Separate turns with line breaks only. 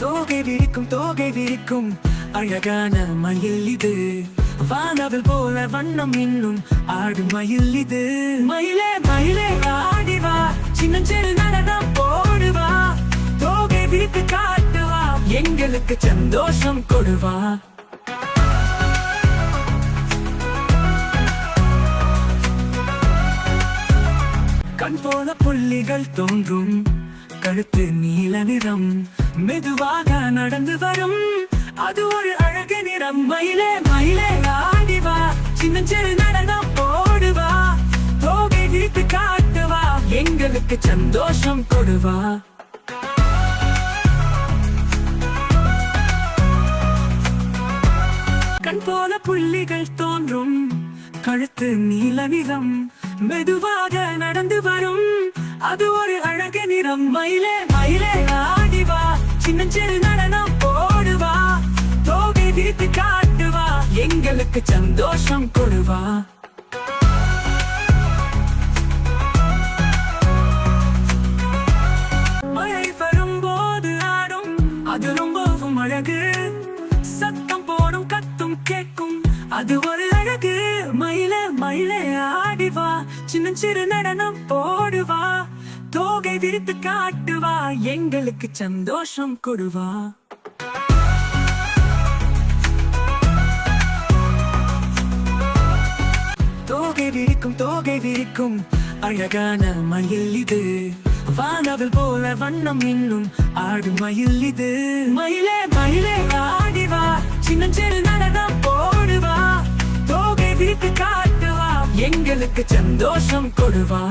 தோகை விரிக்கும் அழகான மயில் இது. வானவில் போல வண்ணம் இன்னும் ஆடும் மயில் இது. மயிலே மயிலே ஆடிவா, சின்னஞ்சிறு நடனம் போடுவா. தோகை விரித்து காட்டுவா, எங்களுக்கு சந்தோஷம் கொடுவா. கண் போல புள்ளிகள் தோன்றும், கழுத்து நீல நிறம், மெதுவாக நடந்து வரும், அது ஒரு அழகு நிறம். மயிலே மயிலே ஆடிவா, சின்னஞ்சிறு நடனம் போடுவா. தோகை விரித்து காட்டுவா, எங்களுக்கு சந்தோஷம் கொடுவா. கண் போல புள்ளிகள் தோன்றும், கழுத்து நீல நிறம், மெதுவாக நடந்து வரும், அது ஒரு அழகு நிறம். மயிலே மயிலே ஆடிவா, சின்னஞ்சிறு நடனம் போடுவா. தோகை விரித்து காட்டுவா, எங்களுக்கு சந்தோஷம் கொடுவா. மழை வரும்போது ஆடும், அது ரொம்பவும் அழகு. சத்தம் போடும், கத்தும் கேட்கும், அது ஒரு அழகு. மயிலே மயிலே ஆடிவா, சின்னஞ்சிறு நடனம் போடுவா. தோகை விரித்து காட்டுவா, எங்களுக்கு சந்தோஷம் கொடுவா. தோகை விரிக்கும் அழகான மயில் இது. வானவில் போல வண்ணம் இன்னும் ஆடும் மயில் இது. மயிலே மயிலே ஆடிவா, சின்னஞ்சிறு நடனம் போடுவா. தோகை விரித்து காட்டுவா, எங்களுக்கு சந்தோஷம் கொடுவா.